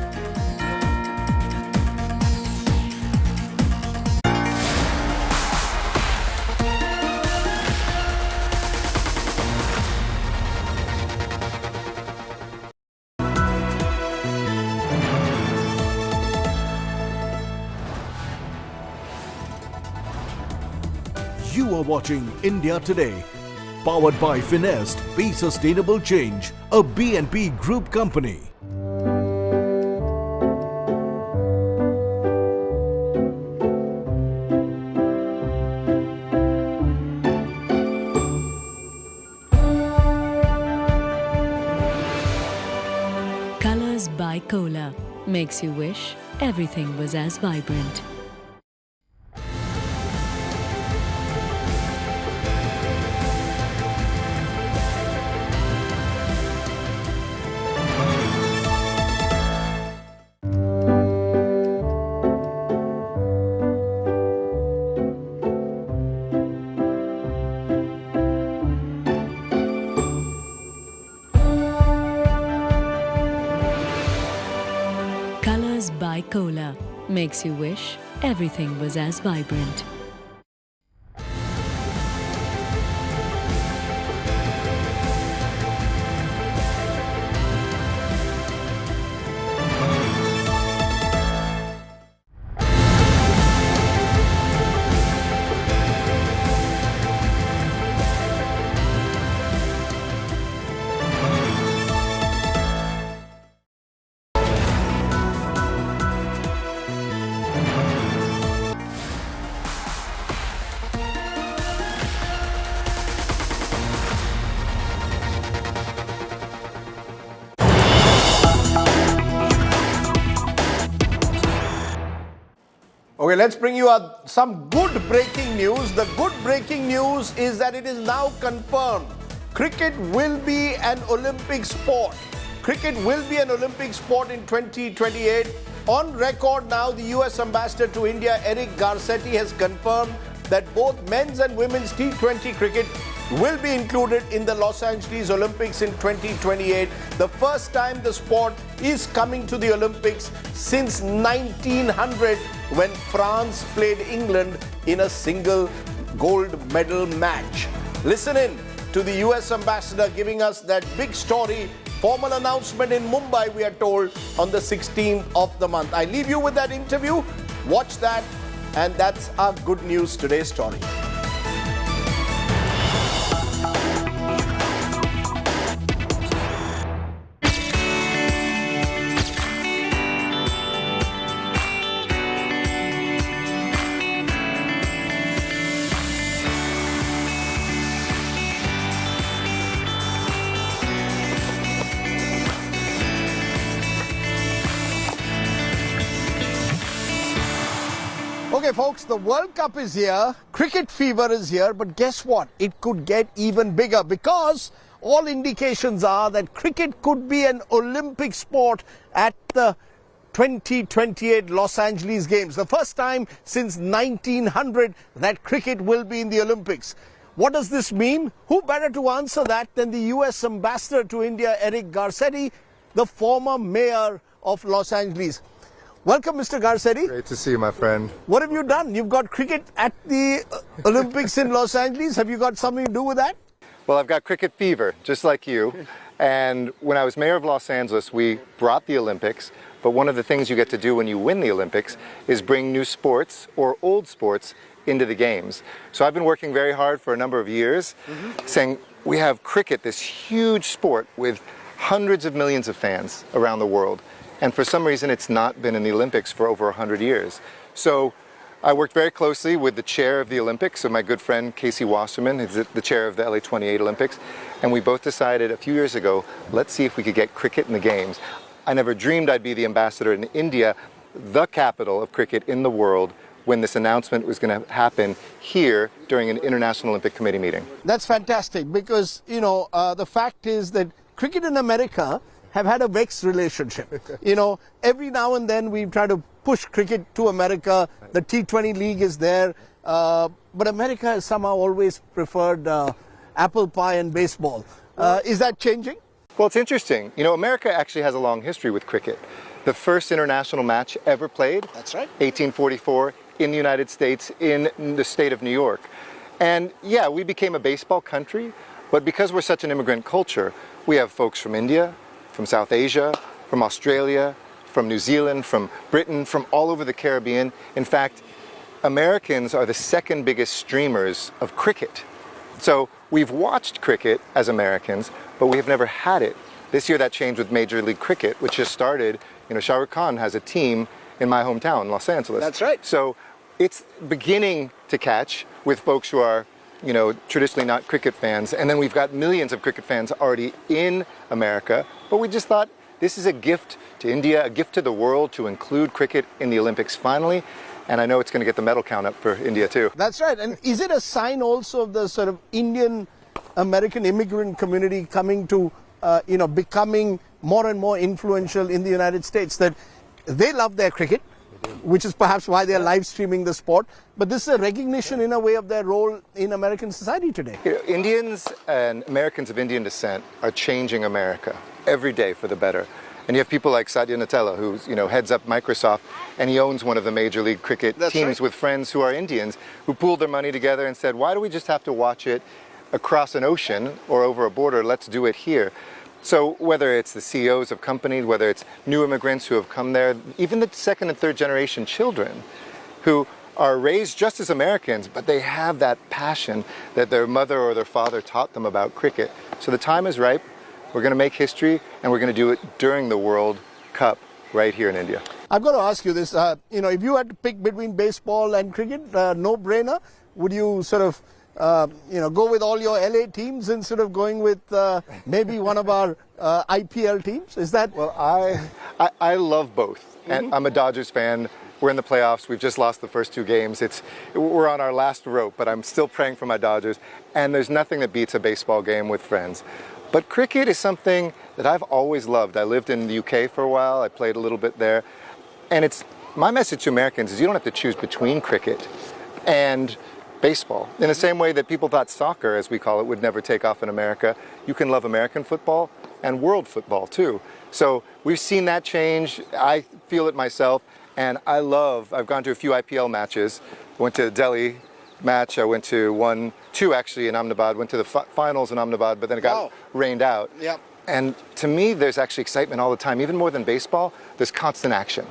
You are watching India Today, powered by Finest Be Sustainable Change, a B&P Group company. Colors by Cola makes you wish everything was as vibrant. Colors by Cola makes you wish everything was as vibrant. Okay, let's bring you some good breaking news. The good breaking news is that it is now confirmed. Cricket will be an Olympic sport. Cricket will be an Olympic sport in 2028. On record now, the US ambassador to India, Eric Garcetti, has confirmed that both men's and women's T20 cricket will be included in the Los Angeles Olympics in 2028. The first time the sport is coming to the Olympics since 1900, when France played England in a single gold medal match. Listen in to the US ambassador giving us that big story. Formal announcement in Mumbai, we are told, on the 16th of the month. I leave you with that interview. Watch that. And that's our good news today's story. Okay, folks, the World Cup is here, cricket fever is here, but guess what? It could get even bigger because all indications are that cricket could be an Olympic sport at the 2028 Los Angeles Games. The first time since 1900 that cricket will be in the Olympics. What does this mean? Who better to answer that than the US ambassador to India, Eric Garcetti, the former mayor of Los Angeles. Welcome, Mr. Garcetti. Great to see you, my friend. What have you done? You've got cricket at the Olympics in Los Angeles. Have you got something to do with that? Well, I've got cricket fever, just like you. And when I was mayor of Los Angeles, we brought the Olympics. But one of the things you get to do when you win the Olympics is bring new sports or old sports into the games. So I've been working very hard for a number of years, saying we have cricket, this huge sport with hundreds of millions of fans around the world. And for some reason, it's not been in the Olympics for over 100 years. So I worked very closely with the chair of the Olympics, so my good friend Casey Wasserman, who's the chair of the LA 28 Olympics. And we both decided a few years ago, let's see if we could get cricket in the games. I never dreamed I'd be the ambassador in India, the capital of cricket in the world, when this announcement was going to happen here during an International Olympic Committee meeting. That's fantastic because, you know, the fact is that cricket in America have had a vexed relationship. You know, every now and then we try to push cricket to America. The T20 league is there. But America has somehow always preferred apple pie and baseball. Is that changing? Well, it's interesting. You know, America actually has a long history with cricket. The first international match ever played, that's right, 1844, in the United States, in the state of New York. And yeah, we became a baseball country, but because we're such an immigrant culture, we have folks from India, from South Asia, from Australia, from New Zealand, from Britain, from all over the Caribbean. In fact, Americans are the second biggest streamers of cricket. So we've watched cricket as Americans, but we have never had it. This year that changed with Major League Cricket, which just started. You know, Shah Rukh Khan has a team in my hometown, Los Angeles. That's right. So it's beginning to catch with folks who are, you know, traditionally not cricket fans. And then we've got millions of cricket fans already in America. But we just thought this is a gift to India, a gift to the world to include cricket in the Olympics finally. And I know it's going to get the medal count up for India too. That's right. And is it a sign also of the sort of Indian American immigrant community coming to, you know, becoming more and more influential in the United States, that they love their cricket, which is perhaps why they're live streaming the sport. But this is a recognition in a way of their role in American society today. You know, Indians and Americans of Indian descent are changing America every day for the better. And you have people like Satya Nadella, who, you know, heads up Microsoft, and he owns one of the Major League Cricket teams with friends who are Indians, who pooled their money together and said, why do we just have to watch it across an ocean or over a border? Let's do it here. So whether it's the CEOs of companies, whether it's new immigrants who have come there, even the second and third generation children who are raised just as Americans, but they have that passion that their mother or their father taught them about cricket. So the time is ripe. We're going to make history, and we're going to do it during the World Cup right here in India. I've got to ask you this. You know, if you had to pick between baseball and cricket, no-brainer, would you sort of you know, go with all your LA teams instead of going with maybe one of our IPL teams? Is that? Well, I love both. And I'm a Dodgers fan. We're in the playoffs. We've just lost the first 2 games. We're on our last rope, but I'm still praying for my Dodgers. And there's nothing that beats a baseball game with friends. But cricket is something that I've always loved. I lived in the UK for a while. I played a little bit there. And my message to Americans is you don't have to choose between cricket and baseball. In the same way that people thought soccer, as we call it, would never take off in America, you can love American football and world football too. So we've seen that change. I feel it myself, and I've gone to a few IPL matches. I went to the Delhi match. I went to 2 actually in Ahmedabad, went to the finals in Ahmedabad, but then it got rained out. Yep. And to me, there's actually excitement all the time. Even more than baseball, there's constant action.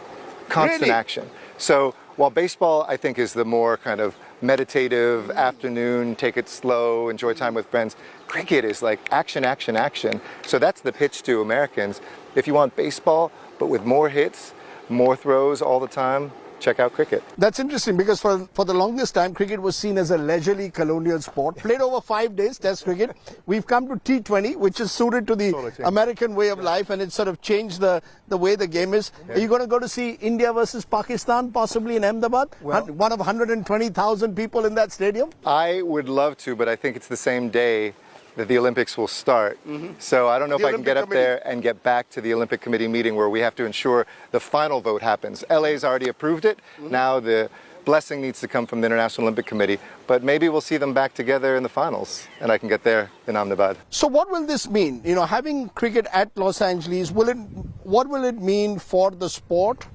Constant action. So while baseball, I think, is the more kind of meditative afternoon, take it slow, enjoy time with friends, cricket is like action, action, action. So that's the pitch to Americans. If you want baseball, but with more hits, more throws all the time, check out cricket. That's interesting because for the longest time, cricket was seen as a leisurely colonial sport. Played over 5 days, Test cricket. We've come to T20, which is suited to the American way of life, and it's sort of changed the way the game is. Are you going to go to see India versus Pakistan, possibly in Ahmedabad? One of 120,000 people in that stadium? I would love to, but I think it's the same day that the Olympics will start. So I don't know if I can get up there and get back to the Olympic Committee meeting where we have to ensure the final vote happens. LA's already approved it. Now the blessing needs to come from the International Olympic Committee, but maybe we'll see them back together in the finals and I can get there in Ahmedabad. So what will this mean? You know, having cricket at Los Angeles, what will it mean for the sport?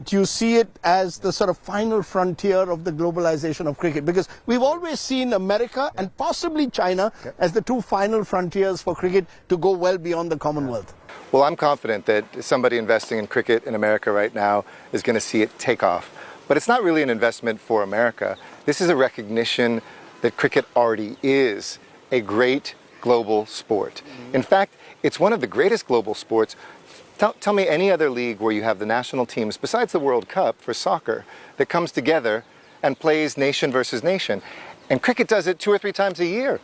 Do you see it as the sort of final frontier of the globalization of cricket? Because we've always seen America and possibly China as the 2 final frontiers for cricket to go well beyond the Commonwealth. Well, I'm confident that somebody investing in cricket in America right now is going to see it take off. But it's not really an investment for America. This is a recognition that cricket already is a great global sport. In fact, it's one of the greatest global sports. Tell me any other league where you have the national teams, besides the World Cup for soccer, that comes together and plays nation versus nation. And cricket does it 2 or 3 times a year.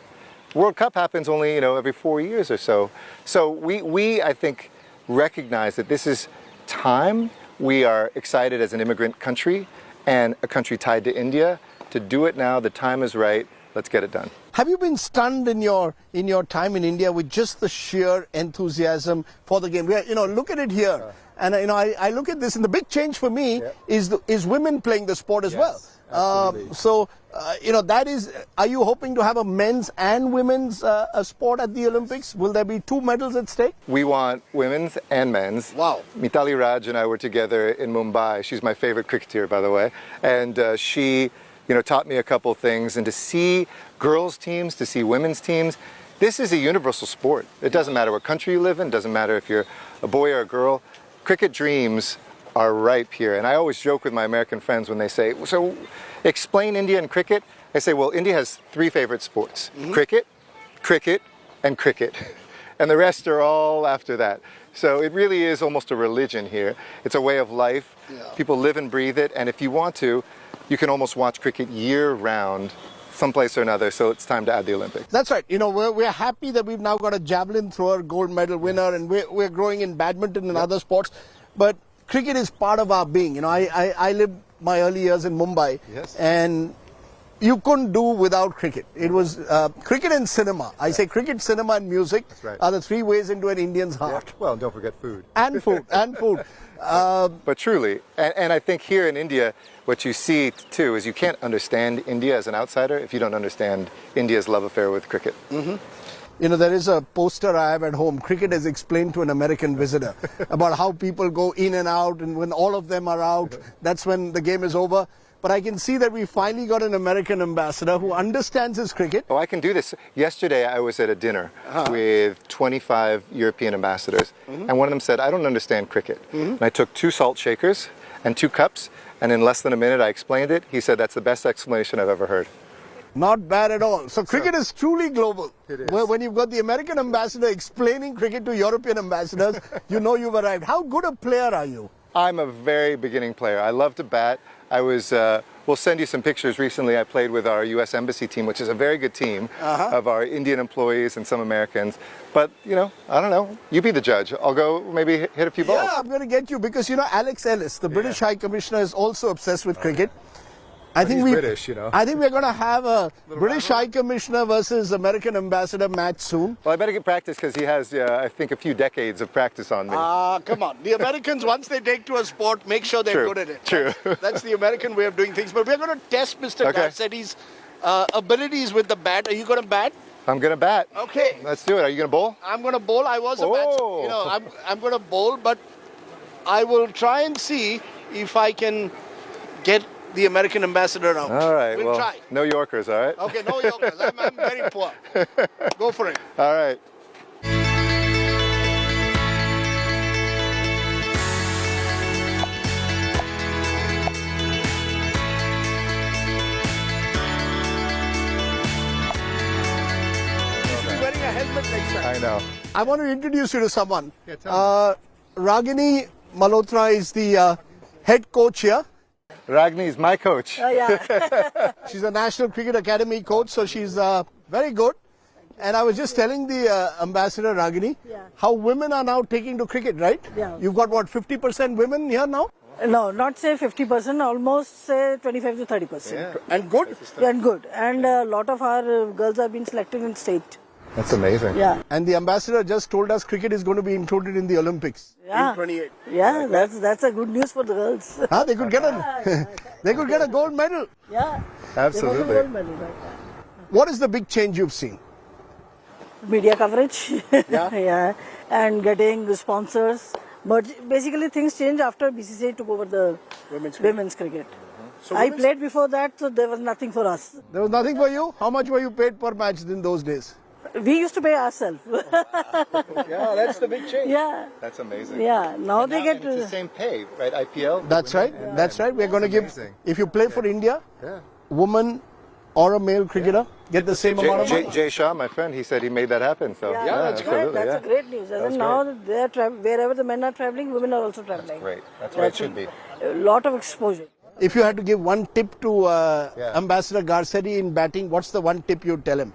World Cup happens only, every 4 years or so. So we, I think, recognize that this is time. We are excited as an immigrant country and a country tied to India to do it now. The time is right. Let's get it done. Have you been stunned in your time in India with just the sheer enthusiasm for the game? Look at it here. And I look at this, and the big change for me is women playing the sport as well. That is, are you hoping to have a men's and women's sport at the Olympics? Will there be 2 medals at stake? We want women's and men's. Wow. Mitali Raj and I were together in Mumbai. She's my favorite cricketer, by the way. And she taught me a couple things. And to see girls' teams, to see women's teams, this is a universal sport. It doesn't matter what country you live in, doesn't matter if you're a boy or a girl. Cricket dreams are ripe here. And I always joke with my American friends when they say, so explain India and cricket. I say, well, India has 3 favorite sports. Cricket, cricket, and cricket. And the rest are all after that. So it really is almost a religion here. It's a way of life. People live and breathe it. And if you want to, you can almost watch cricket year-round, someplace or another, so it's time to add the Olympics. That's right. We're happy that we've now got a javelin thrower, gold medal winner, and we're growing in badminton and other sports. But cricket is part of our being. I lived my early years in Mumbai, and you couldn't do without cricket. It was cricket and cinema. I say cricket, cinema, and music are the 3 ways into an Indian's heart. Well, don't forget food. And food, and food. But truly, and I think here in India, what you see too is you can't understand India as an outsider if you don't understand India's love affair with cricket. There is a poster I have at home, Cricket is explained to an American visitor, about how people go in and out, and when all of them are out, that's when the game is over. But I can see that we finally got an American ambassador who understands his cricket. Oh, I can do this. Yesterday I was at a dinner with 25 European ambassadors, and one of them said, I don't understand cricket. And I took 2 salt shakers and 2 cups, and in less than a minute I explained it. He said, that's the best explanation I've ever heard. Not bad at all. So cricket is truly global. It is. When you've got the American ambassador explaining cricket to European ambassadors, you know you've arrived. How good a player are you? I'm a very beginning player. I love to bat. We'll send you some pictures. Recently, I played with our U.S. Embassy team, which is a very good team of our Indian employees and some Americans. But, you know, I don't know. You be the judge. I'll go maybe hit a few balls. Yeah, I'm going to get you because, you know, Alex Ellis, the British High Commissioner, is also obsessed with cricket. I think British, you know. I think we're going to have a British High Commissioner versus American Ambassador match soon. Well, I better get practice because he has, I think, a few decades of practice on me. Come on. The Americans, once they take to a sport, make sure they're good at it. True. That's the American way of doing things. But we're going to test Mr. Garcetti's abilities with the bat. Are you going to bat? I'm going to bat. Okay. Let's do it. Are you going to bowl? I'm going to bowl. I was a batsman. You know, I'm going to bowl, but I will try and see if I can get the American ambassador out. All right. We'll try. No Yorkers, all right? Okay, no Yorkers. I'm very poor. Go for it. All right. He's wearing a helmet next time. I know. I want to introduce you to someone. Yeah, tell Ragini Malhotra is the head coach here. Ragini is my coach. Oh, yeah. She's a National Cricket Academy coach, so she's very good. And I was just telling the Ambassador Ragini how women are now taking to cricket, right? Yeah. You've got what, 50% women here now? No, not say 50%, almost say 25 to 30%. Yeah. And good? And good. And a lot of our girls are being selected in state. That's amazing. Yeah. And the Ambassador just told us cricket is going to be included in the Olympics in 28. Yeah, that's a good news for the girls. They could get a gold medal. Yeah. Absolutely. They got a gold medal right now. What is the big change you've seen? Media coverage. Yeah. Yeah. And getting the sponsors. But basically things changed after BCCI took over the women's cricket. So I played before that, so there was nothing for us. There was nothing for you? How much were you paid per match in those days? We used to pay ourselves. Yeah, that's the big change. Yeah. That's amazing. Yeah. Now they get it's the same pay, right? IPL. That's right. That's right. We're going to give, if you play for India, woman or a male cricketer, get the same amount of money. Jay Shah, my friend, he said he made that happen. So Yeah, that's absolutely. great. That's a great news. And now they're wherever the men are traveling, women are also traveling. Great. That's where it should be. A lot of exposure. If you had to give one tip to Ambassador Garcetti in batting, what's the one tip you'd tell him?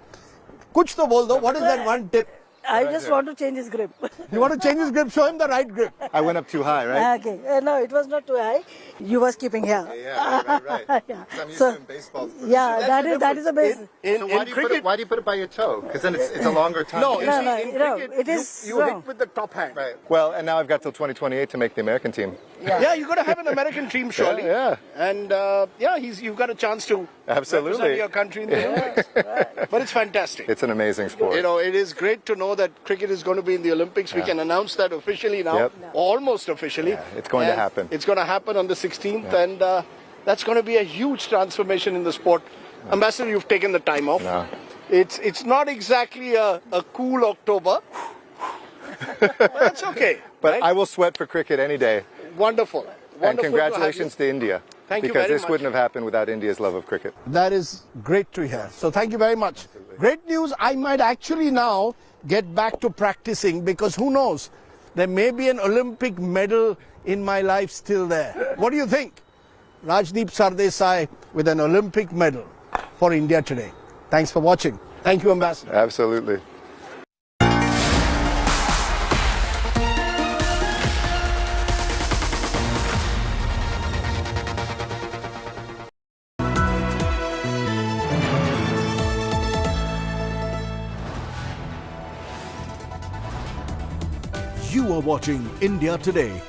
Kuch to bol do. What is that one tip? I just want to change his grip. You want to change his grip? Show him the right grip. I went up too high, right? Okay. No, it was not too high. You was keeping here. Yeah, right. Yeah. I'm used So, to in baseball. yeah, that is the base. So why do you put it by your toe? Because then it's a longer time. No, No, in no, cricket, it is you hit wrong. with the top hand. Right. Well, and now I've got till 2028 to make the American team. Yeah, you've got to have an American team, surely. Yeah. And you've got a chance to Absolutely. represent your country in the Olympics. But it's fantastic. It's an amazing sport. You know, it is great to know that cricket is going to be in the Olympics. We can announce that officially now, Yep. almost officially. Yeah, it's going to happen. It's going to happen on the 16th, and that's going to be a huge transformation in the sport. Ambassador, you've taken the time off. No. It's not exactly a cool October, but that's okay. But right? I will sweat for cricket any day. Wonderful. And congratulations to India. Thank you because very this much. wouldn't have happened without India's love of cricket. That is great to hear. So thank you very much. Great news. I might actually now get back to practicing because who knows? There may be an Olympic medal in my life still there. What do you think? Rajdeep Sardesai with an Olympic medal for India today. Thanks for watching. Thank you, Ambassador. Absolutely. You are watching India Today,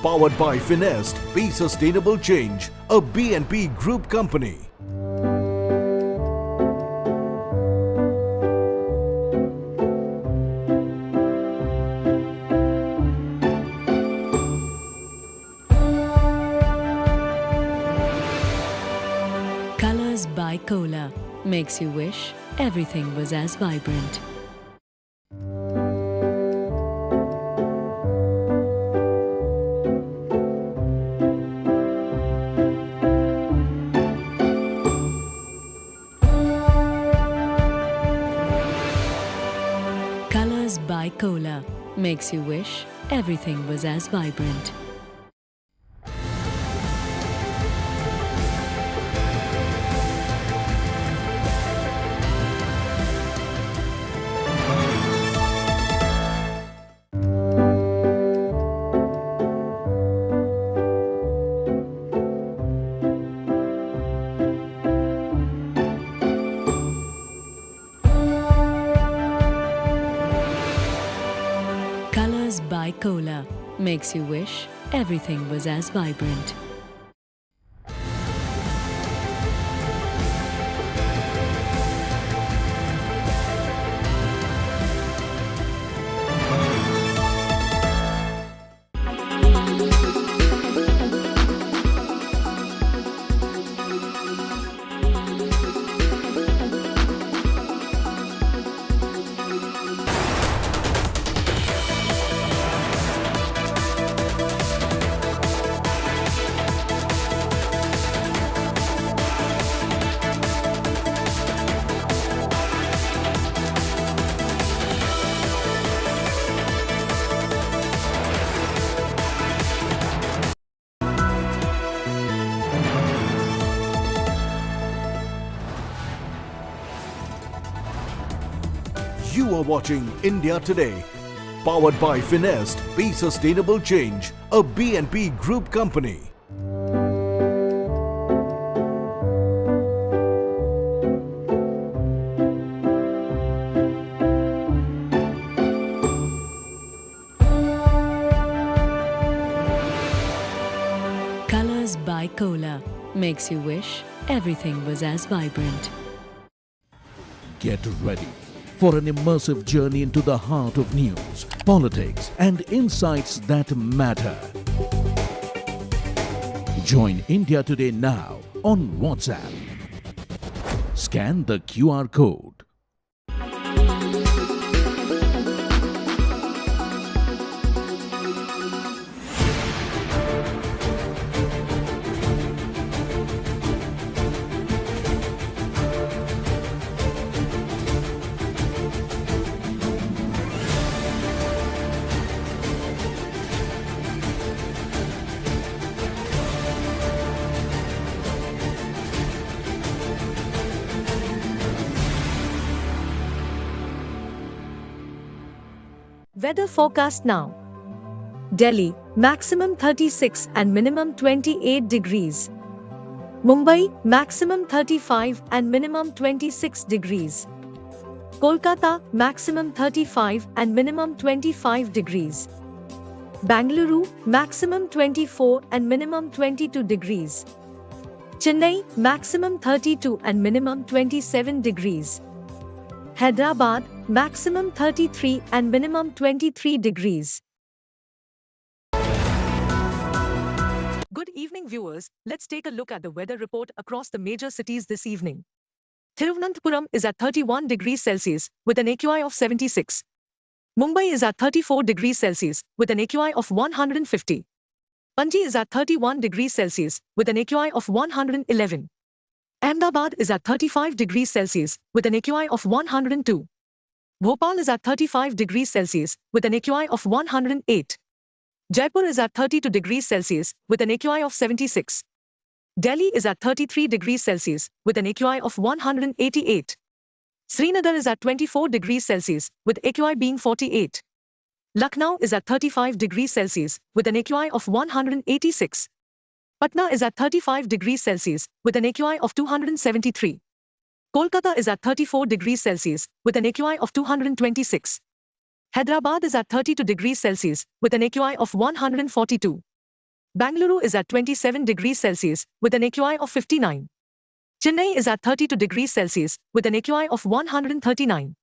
powered by Finest, Be Sustainable Change, a B&P Group company. Colors by Cola makes you wish everything was as vibrant. Colors by Cola makes you wish everything was as vibrant. by Cola makes you wish everything was as vibrant. You are watching India Today, powered by Finest, Be Sustainable Change, a BNP Group company. Colors by Cola makes you wish everything was as vibrant. Get ready for an immersive journey into the heart of news, politics, and insights that matter. Join India Today now on WhatsApp. Scan the QR code. Weather forecast now. Delhi, maximum 36 and minimum 28 degrees. Mumbai, maximum 35 and minimum 26 degrees. Kolkata, maximum 35 and minimum 25 degrees. Bangalore, maximum 24 and minimum 22 degrees. Chennai, maximum 32 and minimum 27 degrees. Hyderabad, maximum 33 and minimum 23 degrees. Good evening, viewers. Let's take a look at the weather report across the major cities this evening. Thiruvananthapuram is at 31 degrees Celsius with an AQI of 76. Mumbai is at 34 degrees Celsius with an AQI of 150. Panji is at 31 degrees Celsius with an AQI of 111. Ahmedabad is at 35 degrees Celsius with an AQI of 102. Bhopal is at 35 degrees Celsius with an AQI of 108. Jaipur is at 32 degrees Celsius with an AQI of 76. Delhi is at 33 degrees Celsius with an AQI of 188. Srinagar is at 24 degrees Celsius with AQI being 48. Lucknow is at 35 degrees Celsius with an AQI of 186. Patna is at 35 degrees Celsius with an AQI of 273. Kolkata is at 34 degrees Celsius with an AQI of 226. Hyderabad is at 32 degrees Celsius with an AQI of 142. Bangalore is at 27 degrees Celsius with an AQI of 59. Chennai is at 32 degrees Celsius with an AQI of 139.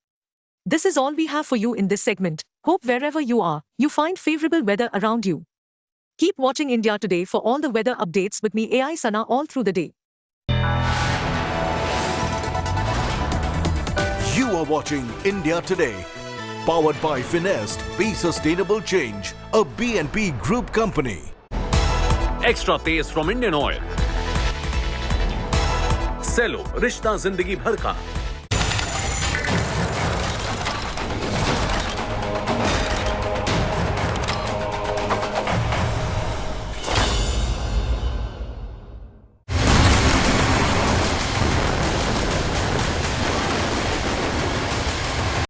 This is all we have for you in this segment. Hope wherever you are, you find favorable weather around you. Keep watching India Today for all the weather updates with me AI Sana all through the day. You are watching India Today, powered by Finest, Be Sustainable Change, a BNP Group company. Extra taste from Indian Oil. Cello, रिश्ता जिंदगी भर का.